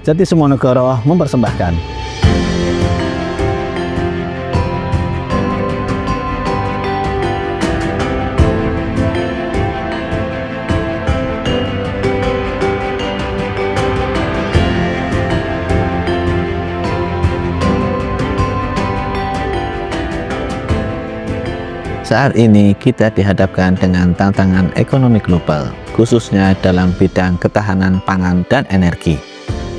Jatismonegoro mempersembahkan. Saat ini kita dihadapkan dengan tantangan ekonomi global, khususnya dalam bidang ketahanan pangan dan energi.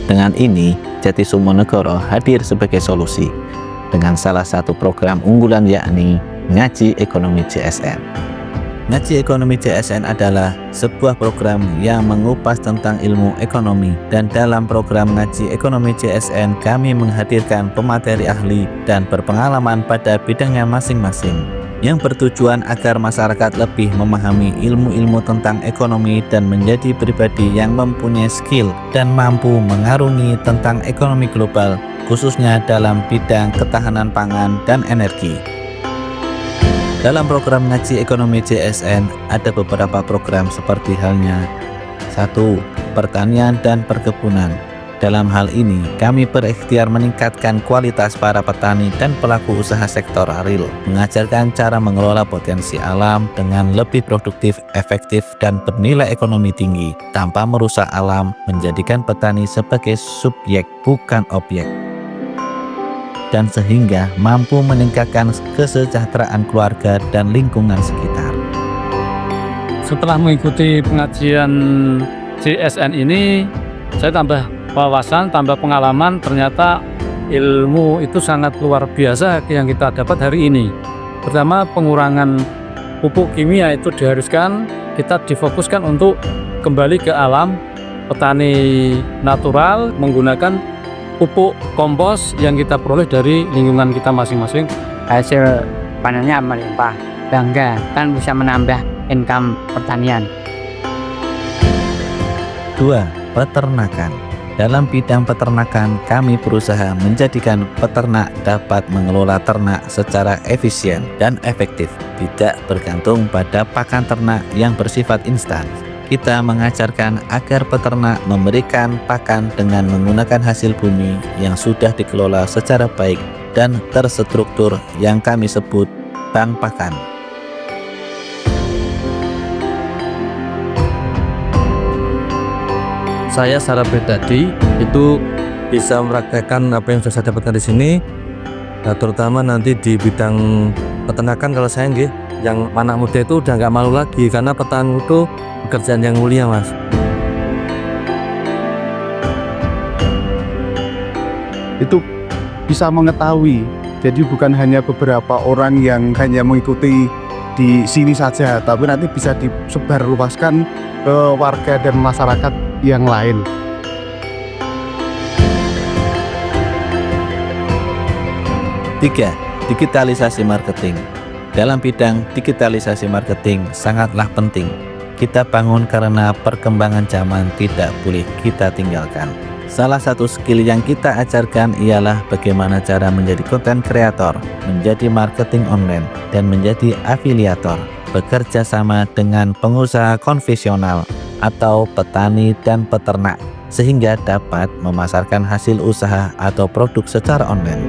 Dengan ini, Jatismonegoro hadir sebagai solusi dengan salah satu program unggulan yakni Ngaji Ekonomi JSN. Ngaji Ekonomi JSN adalah sebuah program yang mengupas tentang ilmu ekonomi, dan dalam program Ngaji Ekonomi JSN kami menghadirkan pemateri ahli dan berpengalaman pada bidangnya masing-masing, yang bertujuan agar masyarakat lebih memahami ilmu-ilmu tentang ekonomi dan menjadi pribadi yang mempunyai skill dan mampu mengarungi tentang ekonomi global, khususnya dalam bidang ketahanan pangan dan energi. Dalam program Ngaji Ekonomi JSN ada beberapa program seperti halnya 1. Pertanian dan perkebunan. Dalam hal ini, kami berikhtiar meningkatkan kualitas para petani dan pelaku usaha sektor real, mengajarkan cara mengelola potensi alam dengan lebih produktif, efektif, dan bernilai ekonomi tinggi, tanpa merusak alam, menjadikan petani sebagai subjek, bukan objek, dan sehingga mampu meningkatkan kesejahteraan keluarga dan lingkungan sekitar. Setelah mengikuti pengajian JSN ini, saya tambah wawasan, tambah pengalaman. Ternyata ilmu itu sangat luar biasa yang kita dapat hari ini. Pertama, pengurangan pupuk kimia itu diharuskan, kita difokuskan untuk kembali ke alam, petani natural menggunakan pupuk kompos yang kita peroleh dari lingkungan kita masing-masing. Hasil panennya melimpah, bangga kan bisa menambah income pertanian. 2. Peternakan. Dalam bidang peternakan, kami berusaha menjadikan peternak dapat mengelola ternak secara efisien dan efektif, tidak bergantung pada pakan ternak yang bersifat instan. Kita mengajarkan agar peternak memberikan pakan dengan menggunakan hasil bumi yang sudah dikelola secara baik dan terstruktur yang kami sebut bank pakan. Saya secara pribadi itu bisa mempraktekkan apa yang sudah saya dapatkan di sini, terutama nanti di bidang peternakan. Kalau saya nggih, yang anak muda itu udah nggak malu lagi, karena petani itu pekerjaan yang mulia, Mas. Itu bisa mengetahui, jadi bukan hanya beberapa orang yang hanya mengikuti di sini saja, tapi nanti bisa disebarluaskan ke warga dan masyarakat yang lain. 3. Digitalisasi marketing. Dalam bidang digitalisasi marketing sangatlah penting kita bangun karena perkembangan zaman tidak boleh kita tinggalkan. Salah satu skill yang kita ajarkan ialah bagaimana cara menjadi konten kreator, menjadi marketing online, dan menjadi afiliator, bekerja sama dengan pengusaha konvensional atau petani dan peternak, sehingga dapat memasarkan hasil usaha atau produk secara online.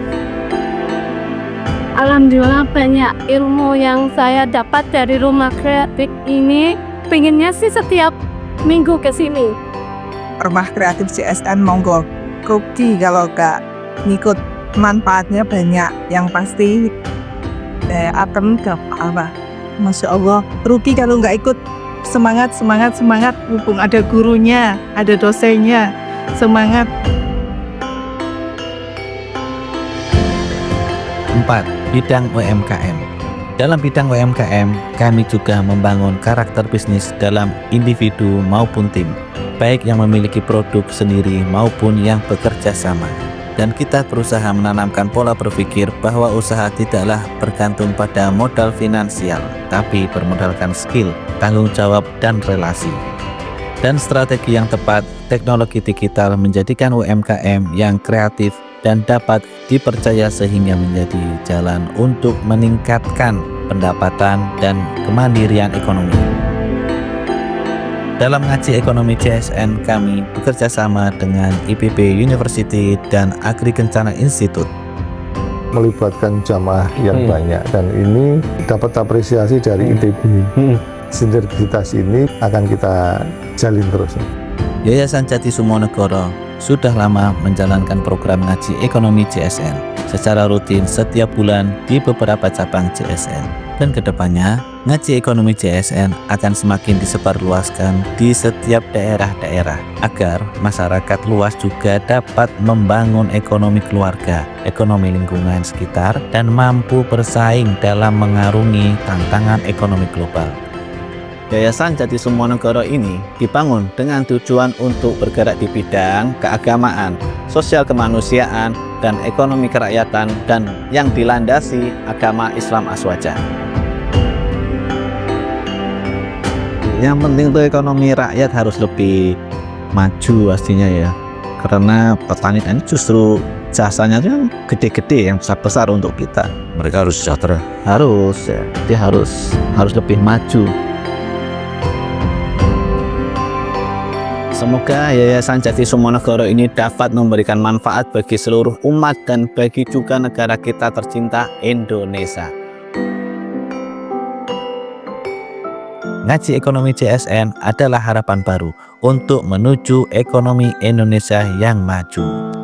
Alhamdulillah banyak ilmu yang saya dapat dari rumah kreatif ini. Pengennya sih setiap minggu ke sini. Rumah kreatif JSN monggo, rugi kalau gak ngikut, manfaatnya banyak. Yang pasti akan gak apa. Masya Allah, rugi kalau gak ikut. Semangat, mumpung ada gurunya, ada dosennya, semangat. 4. Bidang UMKM. Dalam bidang UMKM, kami juga membangun karakter bisnis dalam individu maupun tim, baik yang memiliki produk sendiri maupun yang bekerja sama. Dan kita berusaha menanamkan pola berpikir bahwa usaha tidaklah bergantung pada modal finansial, tapi bermodalkan skill, tanggung jawab, dan relasi. Dan strategi yang tepat, teknologi digital menjadikan UMKM yang kreatif dan dapat dipercaya sehingga menjadi jalan untuk meningkatkan pendapatan dan kemandirian ekonomi. Dalam ngaji ekonomi CSN, kami bekerja sama dengan IPB University dan Agri Kencana Institute. Melibatkan jamaah yang banyak, dan ini dapat apresiasi dari ITB. Sinergitas ini akan kita jalin terus. Yayasan Jati Sumonegoro sudah lama menjalankan program ngaji ekonomi CSN secara rutin setiap bulan di beberapa cabang CSN. Dan kedepannya, ngaji ekonomi CSN akan semakin disebarluaskan di setiap daerah-daerah agar masyarakat luas juga dapat membangun ekonomi keluarga, ekonomi lingkungan sekitar, dan mampu bersaing dalam mengarungi tantangan ekonomi global. Yayasan Jati Sumonegoro ini dibangun dengan tujuan untuk bergerak di bidang keagamaan, sosial kemanusiaan, dan ekonomi kerakyatan, dan yang dilandasi agama Islam aswaja. Yang penting tuh ekonomi rakyat harus lebih maju pastinya ya, karena petani ini justru jasanya tuh gede-gede, yang besar-besar untuk kita. Mereka harus sejahtera. Harus ya, dia harus lebih maju. Semoga Yayasan Jati Sumonegoro ini dapat memberikan manfaat bagi seluruh umat dan bagi juga negara kita tercinta Indonesia. Ngaji ekonomi CSN adalah harapan baru untuk menuju ekonomi Indonesia yang maju.